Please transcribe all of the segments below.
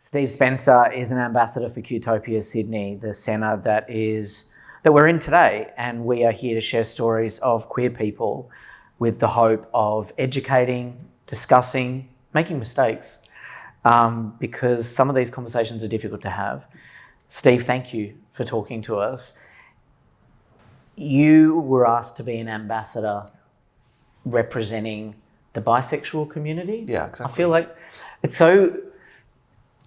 Steve Spencer is an ambassador for Qtopia Sydney, the centre that we're in today, and we are here to share stories of queer people with the hope of educating, discussing, making mistakes, because some of these conversations are difficult to have. Steve, thank you for talking to us. You were asked to be an ambassador representing the bisexual community. Yeah, exactly. I feel like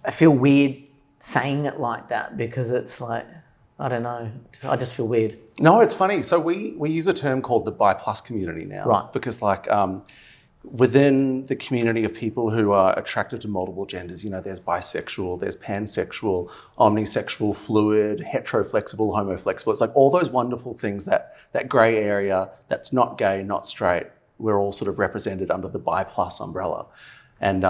I feel weird saying it like that because it's like, I don't know, I just feel weird. No, it's funny. So we use a term called the bi+ community now. Right. Because within the community of people who are attracted to multiple genders, there's bisexual, there's pansexual, omnisexual, fluid, heteroflexible, homoflexible. It's like all those wonderful things, that grey area that's not gay, not straight, we're all sort of represented under the bi+ umbrella. And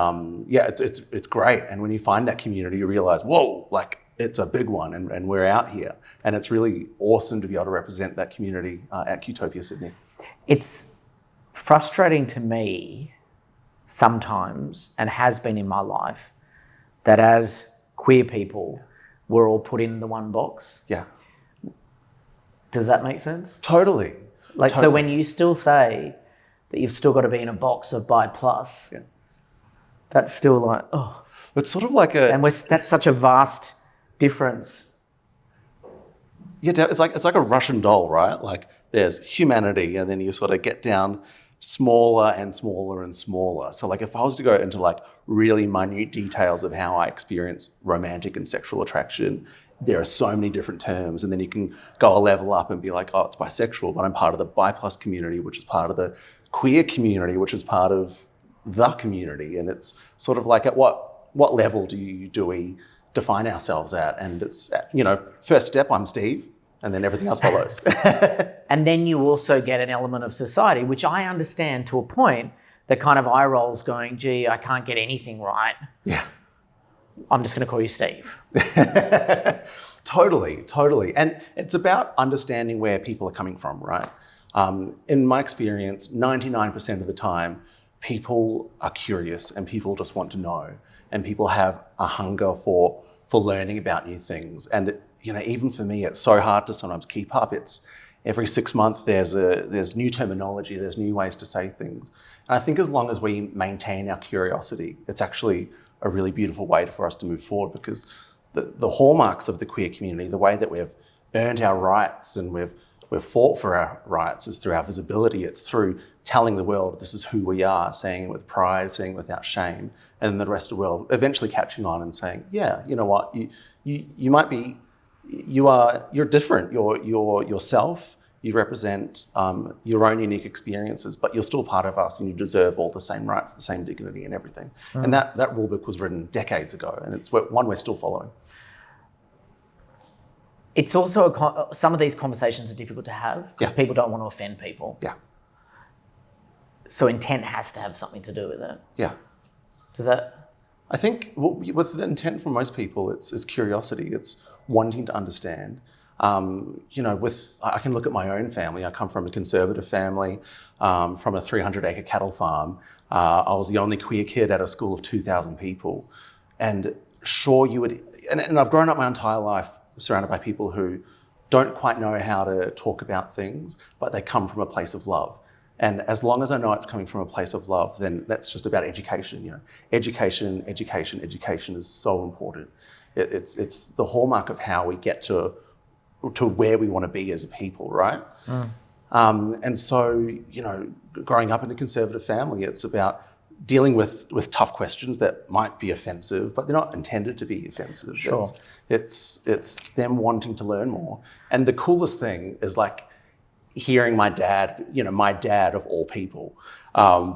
it's great. And when you find that community, you realize, whoa, like it's a big one and we're out here. And it's really awesome to be able to represent that community at Qtopia Sydney. It's frustrating to me sometimes, and has been in my life, that as queer people, we're all put in the one box. Yeah. Does that make sense? Totally. So when you still say that you've still got to be in a box of bi+, yeah. That's still like, oh. It's sort of like that's such a vast difference. Yeah, it's like a Russian doll, right? Like there's humanity, and then you sort of get down smaller and smaller and smaller. So like if I was to go into like really minute details of how I experience romantic and sexual attraction, there are so many different terms, and then you can go a level up and be like, oh, it's bisexual, but I'm part of the bi+ community, which is part of the queer community, which is part of the community. And it's sort of like, at what level do we define ourselves at? And it's, first step, I'm Steve, and then everything else follows. And then you also get an element of society, which I understand to a point, that kind of eye rolls going, gee, I can't get anything right. Yeah. I'm just going to call you Steve. Totally. And it's about understanding where people are coming from, right? In my experience, 99% of the time, people are curious and people just want to know, and people have a hunger for learning about new things. And even for me, it's so hard to sometimes keep up. It's every 6 months there's new terminology, there's new ways to say things. And I think as long as we maintain our curiosity, it's actually a really beautiful way for us to move forward, because the hallmarks of the queer community, the way that we've earned our rights and we've fought for our rights, is through our visibility. It's through telling the world this is who we are, saying it with pride, saying it without shame, and then the rest of the world eventually catching on and saying, yeah, you know what, you might be, you're different, you're yourself, you represent your own unique experiences, but you're still part of us, and you deserve all the same rights, the same dignity and everything. And that rule book was written decades ago, and it's one we're still following. It's also some of these conversations are difficult to have because people don't want to offend people. Yeah. So intent has to have something to do with it. Yeah. Does that? I think with the intent for most people, it's curiosity. It's wanting to understand. I can look at my own family. I come from a conservative family, from a 300-acre cattle farm. I was the only queer kid at a school of 2,000 people. And sure, and I've grown up my entire life surrounded by people who don't quite know how to talk about things, but they come from a place of love. And as long as I know it's coming from a place of love, then that's just about education. Education is so important. It's the hallmark of how we get to where we want to be as a people, right? And so, growing up in a conservative family, it's about dealing with tough questions that might be offensive, but they're not intended to be offensive. Sure. It's them wanting to learn more. And the coolest thing is like hearing my dad of all people,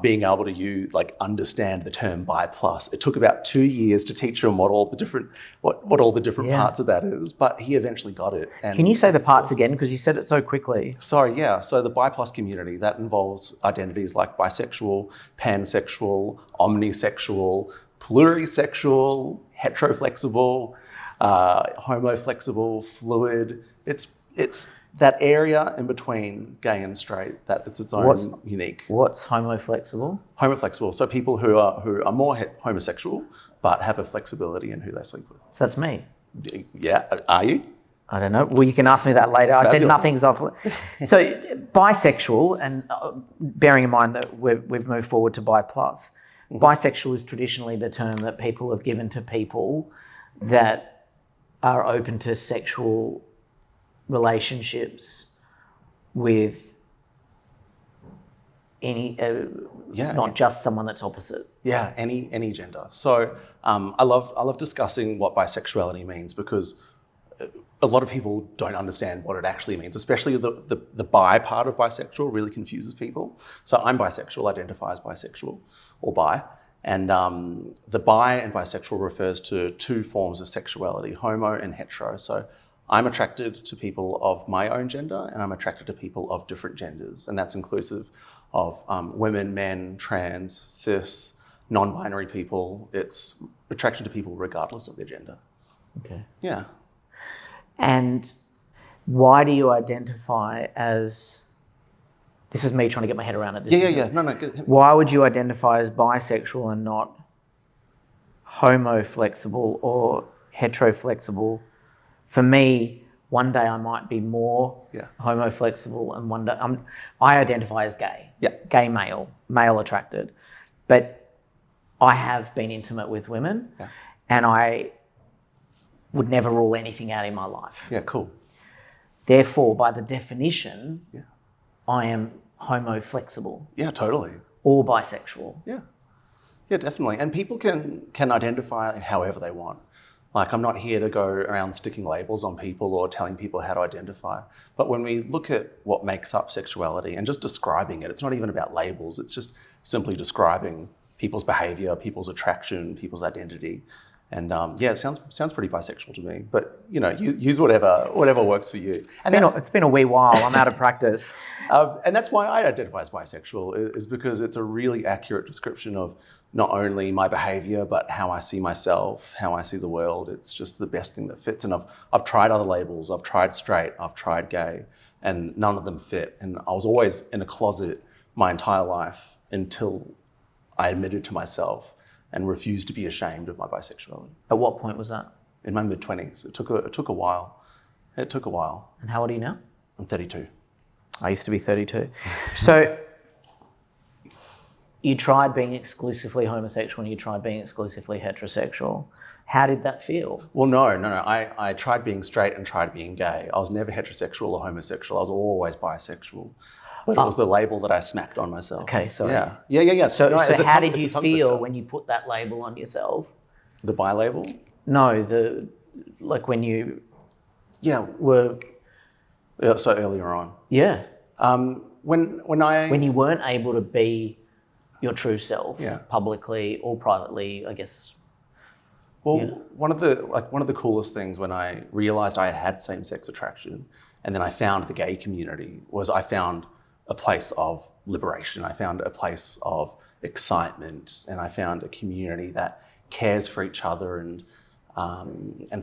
being able to understand the term bi+. It took about 2 years to teach him what all the different parts of that is, but he eventually got it. And can you say the parts again, because you said it so quickly? Sorry, yeah. So the bi+ community, that involves identities like bisexual, pansexual, omnisexual, plurisexual, heteroflexible. homo, flexible, fluid. It's that area in between gay and straight that it's its own unique. What's homoflexible? Homoflexible, so people who are more homosexual but have a flexibility in who they sleep with. So that's me. Yeah, are you? I don't know. Well, you can ask me that later. I said Fabulous. nothing's off. So bisexual, and bearing in mind that we've moved forward to bi plus, bisexual is traditionally the term that people have given to people that are open to sexual relationships with any, not just someone that's opposite. Yeah, any gender. So I love discussing what bisexuality means, because a lot of people don't understand what it actually means, especially the bi part of bisexual really confuses people. So I'm bisexual, identify as bisexual or bi. And the bi and bisexual refers to two forms of sexuality, homo and hetero. So I'm attracted to people of my own gender, and I'm attracted to people of different genders. And that's inclusive of women, men, trans, cis, non-binary people. It's attraction to people regardless of their gender. Okay. Yeah. And why do you identify as, this is me trying to get my head around it. Yeah. No, good. Why would you identify as bisexual and not homo-flexible or hetero-flexible? For me, one day I might be more homo-flexible, and one day I identify as gay. Yeah. Gay male attracted. But I have been intimate with women, and I would never rule anything out in my life. Yeah, cool. Therefore, by the definition, I am homo-flexible. Yeah, totally. Or bisexual. Yeah. Yeah, definitely. And people can identify however they want. Like, I'm not here to go around sticking labels on people or telling people how to identify. But when we look at what makes up sexuality and just describing it, it's not even about labels. It's just simply describing people's behavior, people's attraction, people's identity. And it sounds pretty bisexual to me. But use whatever works for you. It's been a wee while. I'm out of practice. And that's why I identify as bisexual, is because it's a really accurate description of not only my behavior, but how I see myself, how I see the world. It's just the best thing that fits. And I've tried other labels. I've tried straight, I've tried gay, and none of them fit. And I was always in a closet my entire life until I admitted to myself and refused to be ashamed of my bisexuality. At what point was that? In my mid-20s. It took a while. It took a while. And how old are you now? I'm 32. I used to be 32. So you tried being exclusively homosexual and you tried being exclusively heterosexual. How did that feel? Well, no. I tried being straight and tried being gay. I was never heterosexual or homosexual. I was always bisexual. But it was the label that I smacked on myself. Okay, sorry. Yeah. So No, how did you feel when you put that label on yourself? The bi label? No, when you were... So earlier on. Yeah. When you weren't able to be your true self publicly or privately, I guess. Well, one of the coolest things when I realized I had same-sex attraction, and then I found the gay community, was I found a place of liberation. I found a place of excitement, and I found a community that cares for each other and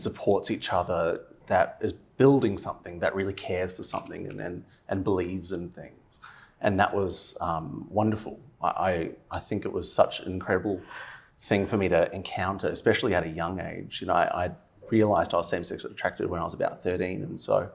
supports each other, that is building something, that really cares for something and believes in things. And that was wonderful. I think it was such an incredible thing for me to encounter, especially at a young age. I realized I was same-sex attracted when I was about 13. And so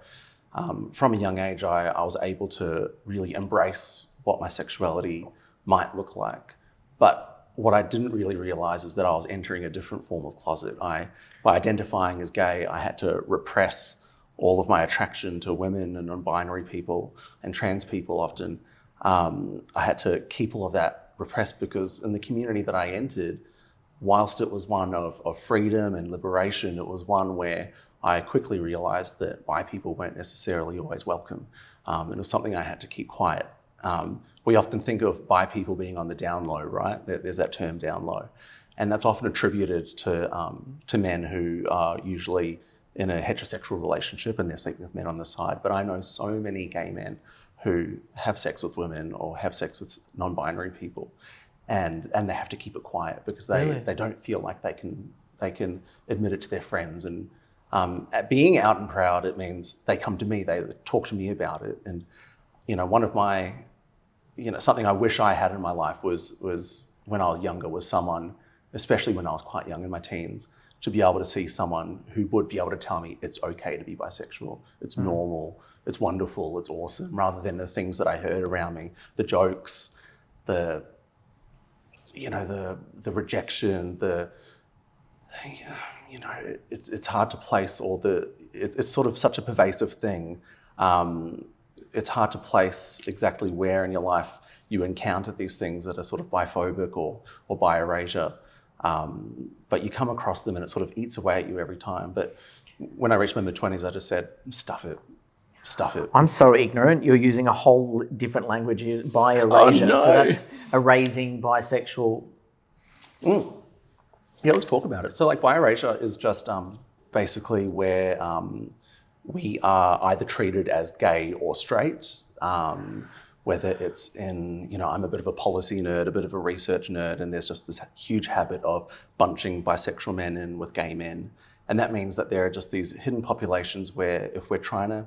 from a young age, I was able to really embrace what my sexuality might look like. But what I didn't really realize is that I was entering a different form of closet. By identifying as gay, I had to repress all of my attraction to women and non-binary people and trans people often. I had to keep all of that repressed, because in the community that I entered, whilst it was one of freedom and liberation, it was one where I quickly realized that bi people weren't necessarily always welcome. It was something I had to keep quiet. We often think of bi people being on the down low, right? There's that term down low. And that's often attributed to men who are usually in a heterosexual relationship and they're sleeping with men on the side. But I know so many gay men who have sex with women or have sex with non-binary people, and they have to keep it quiet because they don't feel like they can admit it to their friends, and At being out and proud, it means they come to me, they talk to me about it. And, one of my, something I wish I had in my life was when I was younger, was someone, especially when I was quite young in my teens, to be able to see someone who would be able to tell me it's okay to be bisexual, it's normal, it's wonderful, it's awesome, rather than the things that I heard around me, the jokes, the rejection, it's hard to place it's sort of such a pervasive thing. It's hard to place exactly where in your life you encounter these things that are sort of biphobic or bi-erasure. But you come across them and it sort of eats away at you every time. But when I reached my mid-20s, I just said, stuff it. I'm so ignorant. You're using a whole different language, bi-erasure. Oh, no. So that's erasing bisexual. Yeah, let's talk about it. So like bi-erasure is just basically where we are either treated as gay or straight, whether it's in, I'm a bit of a policy nerd, a bit of a research nerd, and there's just this huge habit of bunching bisexual men in with gay men. And that means that there are just these hidden populations where if we're trying to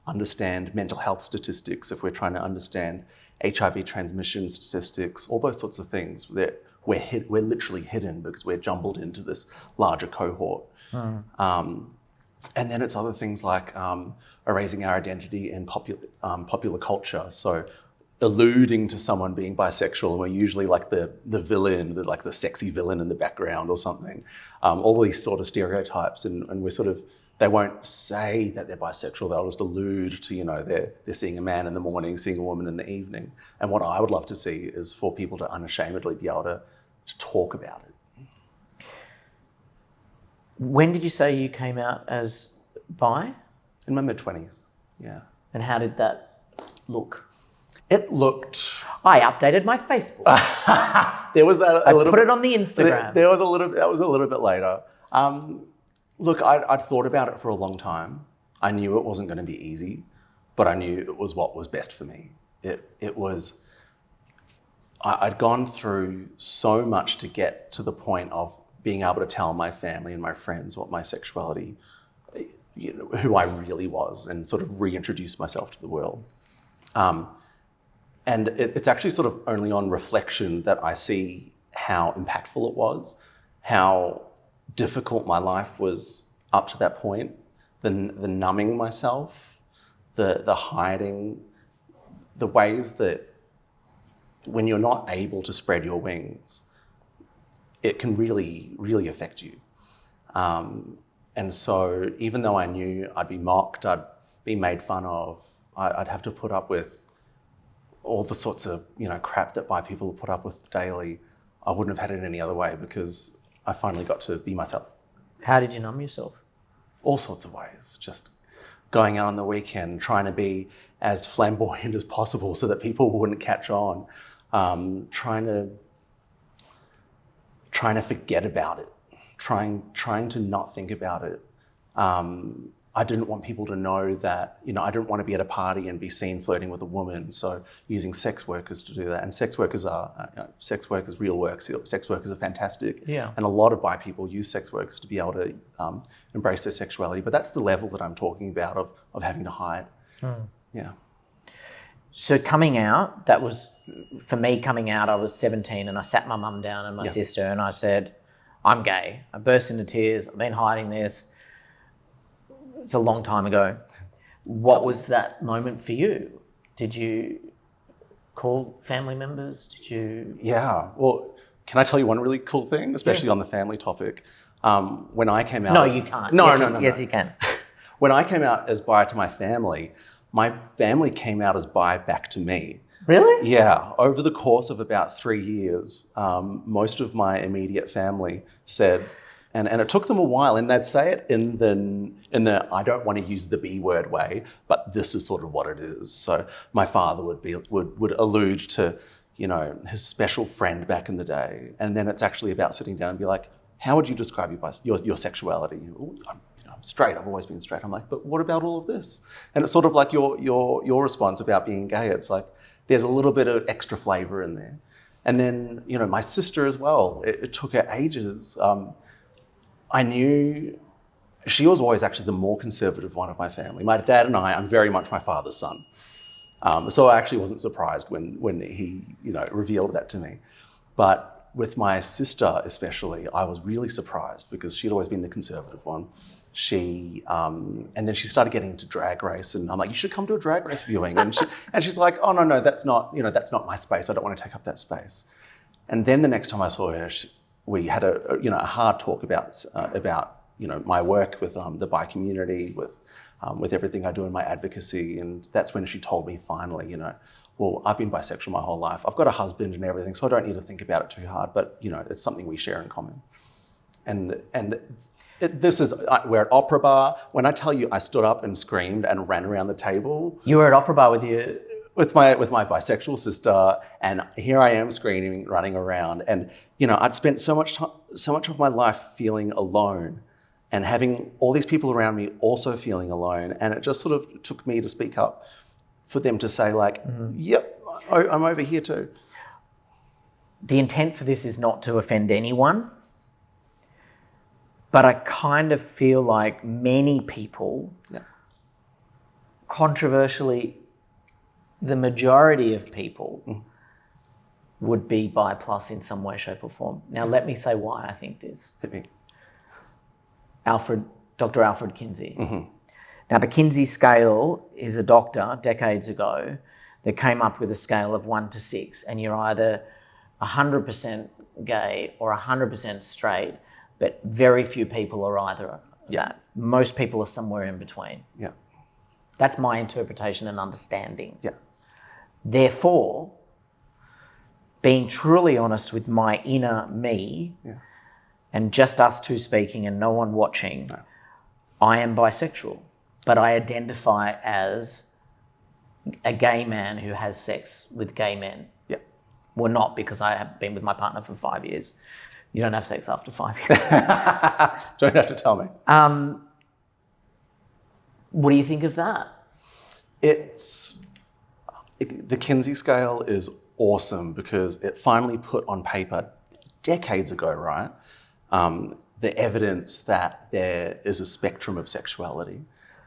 understand mental health statistics, if we're trying to understand HIV transmission statistics, all those sorts of things, we're literally hidden because we're jumbled into this larger cohort. And then it's other things like erasing our identity in popular culture. So alluding to someone being bisexual, and we're usually like the villain, like the sexy villain in the background or something. All these sort of stereotypes, and we're sort of, they won't say that they're bisexual, they'll just allude to, they're seeing a man in the morning, seeing a woman in the evening. And what I would love to see is for people to unashamedly be able to talk about it. When did you say you came out as bi? In my mid-20s, yeah. And how did that look? It looked... I updated my Facebook. There was that... I put it on the Instagram. That was a little bit later. Look, I'd thought about it for a long time. I knew it wasn't going to be easy, but I knew it was what was best for me. It was... I'd gone through so much to get to the point of being able to tell my family and my friends what my sexuality, who I really was, and sort of reintroduce myself to the world. And it's actually sort of only on reflection that I see how impactful it was, how difficult my life was up to that point, the numbing myself, the hiding, the ways that when you're not able to spread your wings, it can really, really affect you. And so even though I knew I'd be mocked, I'd be made fun of, I'd have to put up with all the sorts of crap that bi people put up with daily, I wouldn't have had it any other way because I finally got to be myself. How did you numb yourself? All sorts of ways, just going out on the weekend, trying to be as flamboyant as possible so that people wouldn't catch on, trying to forget about it, trying to not think about it. I didn't want people to know that, I didn't want to be at a party and be seen flirting with a woman. So using sex workers to do that. And sex workers are real work. Sex workers are fantastic. Yeah. And a lot of bi people use sex workers to be able to embrace their sexuality. But that's the level that I'm talking about of having to hide. Yeah. So coming out, that was, for me coming out, I was 17 and I sat my mum down and my sister and I said, I'm gay. I burst into tears. I've been hiding this. It's a long time ago. What was that moment for you? Did you call family members? Did you? Yeah. Well, can I tell you one really cool thing, especially on the family topic? When I came out... No, you can't. No. Yes, you can. When I came out as bi to my family came out as bi back to me. Really? Yeah. Over the course of about 3 years, most of my immediate family said, and it took them a while, and they'd say it in the I don't want to use the B word way, but this is sort of what it is. So my father would allude to, his special friend back in the day, and then it's actually about sitting down and be like, how would you describe your sexuality? I'm straight. I've always been straight. I'm like, but what about all of this? And it's sort of like your response about being gay. It's like there's a little bit of extra flavor in there. And then my sister as well. It took her ages. I knew she was always actually the more conservative one of my family. My dad and I'm very much my father's son. So I actually wasn't surprised when he, revealed that to me. But with my sister especially, I was really surprised because she'd always been the conservative one. And then she started getting into Drag Race, and I'm like, you should come to a Drag Race viewing. And she's like, oh no, that's not my space. I don't want to take up that space. And then the next time I saw her, we had a hard talk about my work with the bi community, with everything I do in my advocacy. And that's when she told me finally, well, I've been bisexual my whole life. I've got a husband and everything, so I don't need to think about it too hard. But it's something we share in common. We're at Opera Bar. When I tell you, I stood up and screamed and ran around the table. You were at Opera Bar with my bisexual sister, and here I am screaming, running around. And I'd spent so much of my life feeling alone, and having all these people around me also feeling alone. And it just sort of took me to speak up for them to say like, yep, I'm over here too. The intent for this is not to offend anyone. But I kind of feel like many people, controversially, the majority of people would be bi plus in some way, shape or form. Now, let me say why I think this. Hit me. Dr. Alfred Kinsey. Now, the Kinsey scale is a doctor decades ago that came up with a scale of 1 to 6, and you're either 100% gay or 100% straight. But very few people are either that. Most people are somewhere in between. Yeah. That's my interpretation and understanding. Yeah. Therefore, being truly honest with my inner me and just us two speaking and no one watching, I am bisexual, but I identify as a gay man who has sex with gay men. Yeah. Well, not because I have been with my partner for 5 years. You don't have sex after 5 years. Don't have to tell me. What do you think of that? The Kinsey scale is awesome because it finally put on paper decades ago, right? The evidence that there is a spectrum of sexuality.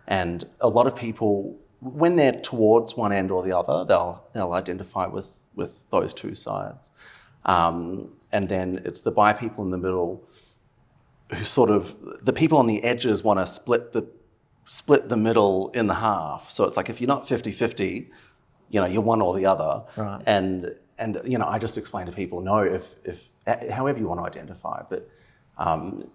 And a lot of people, when they're towards one end or the other, they'll identify with those two sides. And then it's the bi people in the middle who the people on the edges want to split the middle in the half. So it's like, if you're not 50-50, you're one or the other. Right. And I just explain to people, no, if however you want to identify, but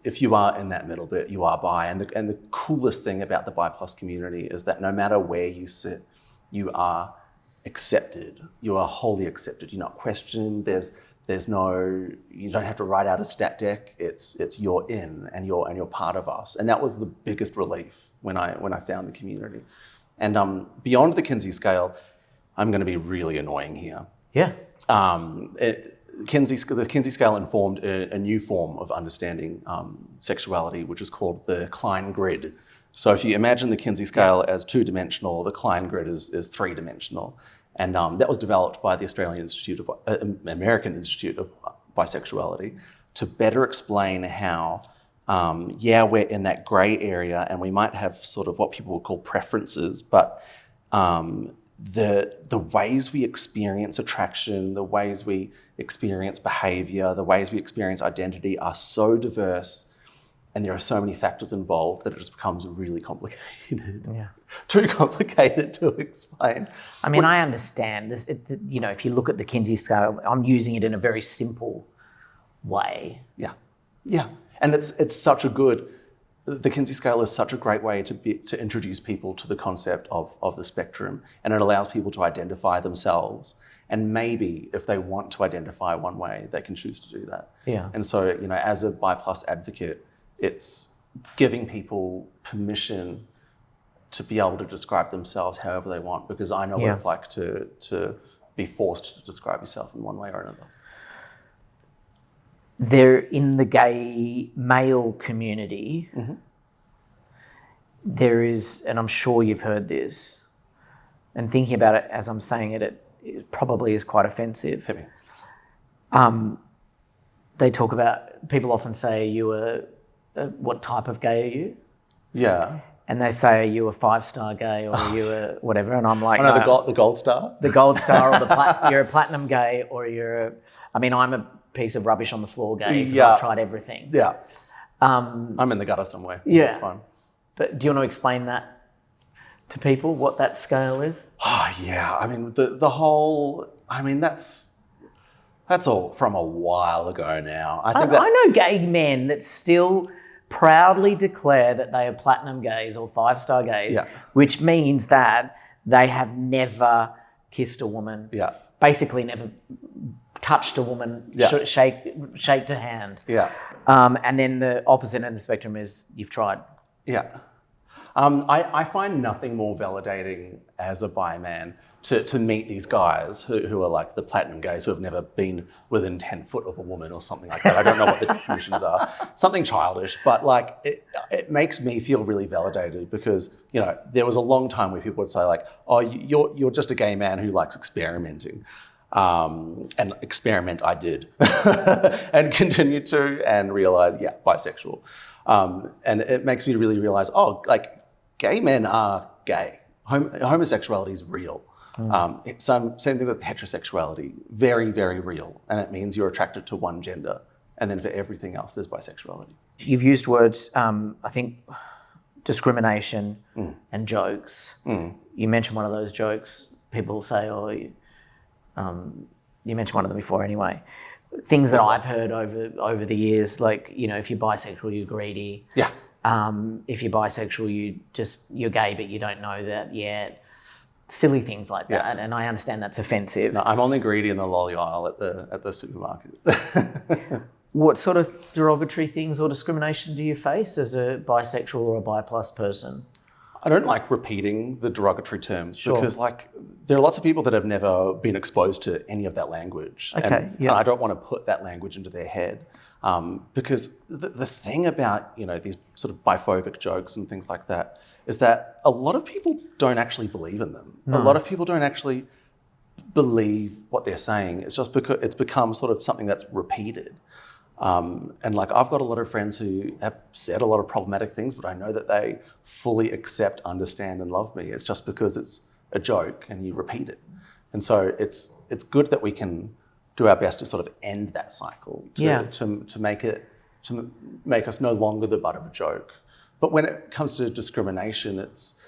if you are in that middle bit, you are bi. And the coolest thing about the bi plus community is that no matter where you sit, you are accepted. You are wholly accepted. You're not questioned. You don't have to write out a stat deck. It's you're in and you're part of us. And that was the biggest relief when I found the community. And beyond the Kinsey scale, I'm going to be really annoying here. Yeah. The Kinsey scale informed a new form of understanding sexuality, which is called the Klein grid. So if you imagine the Kinsey scale as 2-dimensional, the Klein grid is 3-dimensional. And that was developed by the American Institute of Bisexuality to better explain how, we're in that grey area and we might have sort of what people would call preferences, but the ways we experience attraction, the ways we experience behaviour, the ways we experience identity are so diverse, and there are so many factors involved that it just becomes really complicated. Yeah. Too complicated to explain. I mean, I understand this. If you look at the Kinsey scale, I'm using it in a very simple way. Yeah. And it's such a good. The Kinsey scale is such a great way to introduce people to the concept of the spectrum, and it allows people to identify themselves. And maybe if they want to identify one way, they can choose to do that. Yeah. And so, as a bi plus advocate, it's giving people permission to be able to describe themselves however they want, because I know what it's like to be forced to describe yourself in one way or another. There, in the gay male community, there is, and I'm sure you've heard this, and thinking about it as I'm saying it, it probably is quite offensive. Hit me. They talk about, people often say, what type of gay are you? Yeah. and they say, "Are you a 5-star gay or are you a whatever?" And I'm like, I know "No, the gold star. the gold star or you're a platinum gay or you're a." I mean, I'm a piece of rubbish on the floor gay because Yeah. I've tried everything. Yeah. I'm in the gutter somewhere. Yeah. That's fine. But do you want to explain that to people, what that scale is? Oh yeah. I mean the whole. I mean that's all from a while ago now. I think I know gay men that still proudly declare that they are platinum gays or 5-star gays, Yeah. which means that they have never kissed a woman, Yeah. basically never touched a woman, Yeah. shaked her hand. Yeah. And then the opposite end of the spectrum is you've tried. Yeah. I find nothing more validating as a bi man to meet these guys who are like the platinum gays who have never been within 10 foot of a woman or something like that. I don't know what the definitions are. Something childish, but like it makes me feel really validated because, you know, there was a long time where people would say like, oh, you're just a gay man who likes experimenting. And experiment I did and continued to and realize, yeah, bisexual. And it makes me really realize, oh, like gay men are gay. Homosexuality is real. Same thing with heterosexuality, very, very real. And it means you're attracted to one gender. And then for everything else, there's bisexuality. You've used words, I think, discrimination and jokes. You mentioned one of those jokes. People say, oh, you mentioned one of them before anyway. Things that I've heard over the years, like, you know, if you're bisexual, you're greedy. Yeah. If you're bisexual, you're gay, but you don't know that yet. Silly things like that. Yeah. And I understand that's offensive. No, I'm only greedy in the lolly aisle at the supermarket. What sort of derogatory things or discrimination do you face as a bisexual or a bi plus person? I don't like repeating the derogatory terms Sure. because, like, there are lots of people that have never been exposed to any of that language. Okay, And I don't want to put that language into their head because the thing about, you know, these sort of biphobic jokes and things like that is that a lot of people don't actually believe in them. A lot of people don't actually believe what they're saying. It's just because it's become sort of something that's repeated. And like I've got a lot of friends who have said a lot of problematic things, but I know that they fully accept, understand, and love me. It's just because it's a joke and you repeat it. And so it's good that we can do our best to sort of end that cycle, to make us no longer the butt of a joke. But when it comes to discrimination, it's,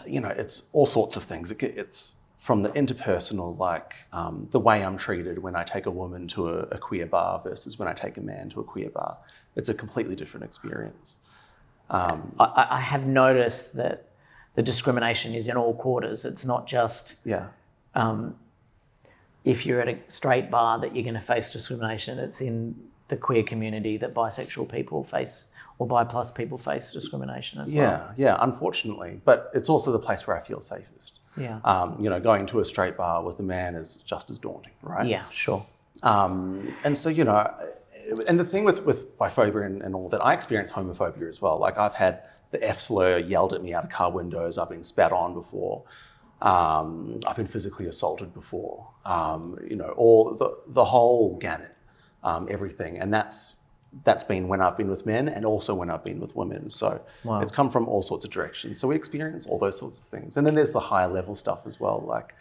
you know, it's all sorts of things. It's from the interpersonal, like the way I'm treated when I take a woman to a queer bar versus when I take a man to a queer bar. It's a completely different experience. I have noticed that the discrimination is in all quarters. It's not just if you're at a straight bar that you're going to face discrimination. It's in the queer community that bisexual people face or bi plus people face discrimination as well. Yeah, unfortunately. But it's also the place where I feel safest. Yeah. You know, going to a straight bar with a man is just as daunting, right? Yeah, sure. And so, you know, and the thing with biphobia and all that, I experience homophobia as well. Like I've had the F slur yelled at me out of car windows. I've been spat on before. I've been physically assaulted before. You know, all the whole gamut, everything. And that's been when I've been with men and also when I've been with women. So It's come from all sorts of directions. So we experience all those sorts of things. And then there's the higher level stuff as well, like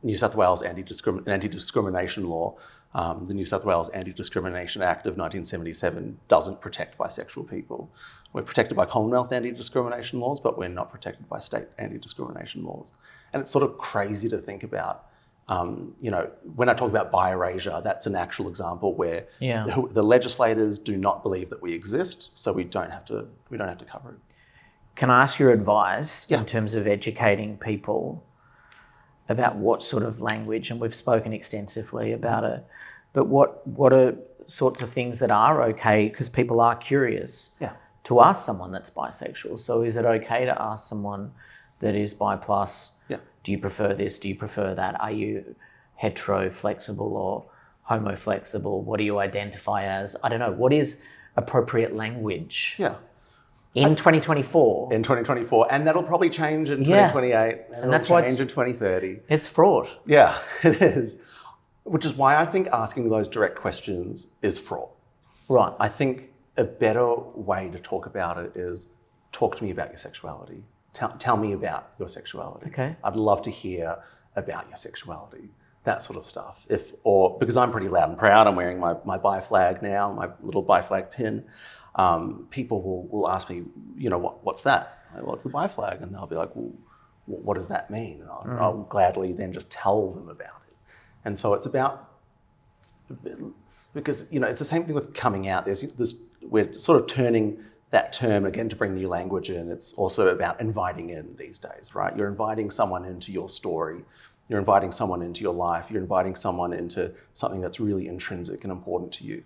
New South Wales anti-discrimination law. The New South Wales Anti-Discrimination Act of 1977 doesn't protect bisexual people. We're protected by Commonwealth anti-discrimination laws, but we're not protected by state anti-discrimination laws. And it's sort of crazy to think about. You know, when I talk about bi-erasure, that's an actual example where the legislators do not believe that we exist, so we don't have to cover it. Can I ask your advice in terms of educating people about what sort of language, and we've spoken extensively about it, but what are sorts of things that are okay, because people are curious to ask someone that's bisexual. So is it okay to ask someone that is bi plus, do you prefer this, do you prefer that? Are you hetero flexible or homo flexible? What do you identify as? I don't know. What is appropriate language? In 2024. In 2024, and that'll probably change in 2028, and that's why change in 2030. It's fraught. Yeah, it is. Which is why I think asking those direct questions is fraught. Right. I think a better way to talk about it is talk to me about your sexuality. Tell me about your sexuality. Okay. I'd love to hear about your sexuality. That sort of stuff. Because I'm pretty loud and proud, I'm wearing my bi flag now, my little bi flag pin. People will ask me, what's that? What's the bi flag? And they'll be like, well, what does that mean? And I'll gladly then just tell them about it. And so it's about, because it's the same thing with coming out. We're sort of turning that term again to bring new language in. It's also about inviting in these days, right? You're inviting someone into your story. You're inviting someone into your life. You're inviting someone into something that's really intrinsic and important to you.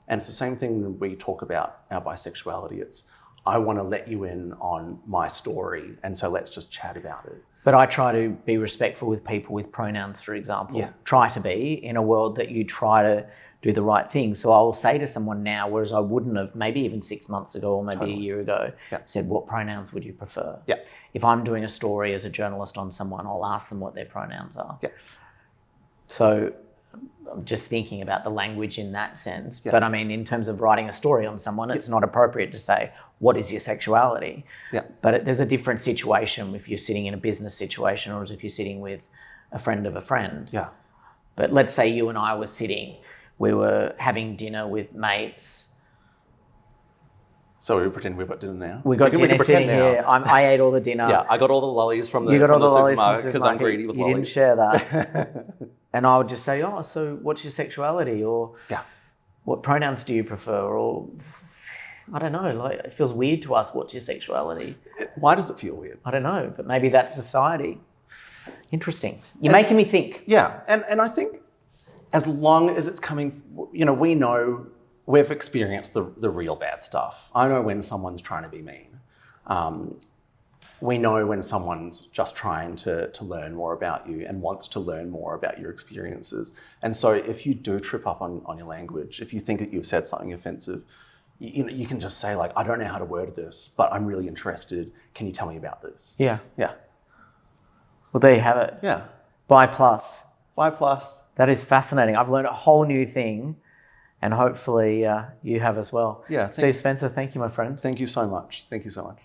And it's the same thing when we talk about our bisexuality. It's, I want to let you in on my story, and so let's just chat about it. But I try to be respectful with people with pronouns, for example. Yeah. Try to be in a world that you try to do the right thing. So I will say to someone now, whereas I wouldn't have maybe even 6 months ago or maybe a year ago, said, what pronouns would you prefer? Yeah. If I'm doing a story as a journalist on someone, I'll ask them what their pronouns are. Yeah. So I'm just thinking about the language in that sense. Yeah. But I mean, in terms of writing a story on someone, it's not appropriate to say, what is your sexuality? Yeah. But there's a different situation if you're sitting in a business situation or as if you're sitting with a friend of a friend. Yeah. But let's say you and I were sitting, we were having dinner with mates. So we pretend we've got dinner now? We got dinner sitting here. I ate all the dinner. Yeah, I got all the lollies from the supermarket because I'm greedy with lollies. You didn't share that. And I would just say, so what's your sexuality? Or what pronouns do you prefer? Or I don't know, like it feels weird to us, what's your sexuality? Why does it feel weird? I don't know, but maybe that's society. Interesting. You're making me think. Yeah, and I think as long as it's coming, we know, we've experienced the real bad stuff. I know when someone's trying to be mean. We know when someone's just trying to learn more about you and wants to learn more about your experiences. And so if you do trip up on your language, if you think that you've said something offensive, you can just say like, I don't know how to word this, but I'm really interested. Can you tell me about this? Yeah. Yeah. Well, there you have it. Yeah. Bi plus. Bi plus. That is fascinating. I've learned a whole new thing, and hopefully you have as well. Yeah. Steve Spencer, thank you, my friend. Thank you so much. Thank you so much.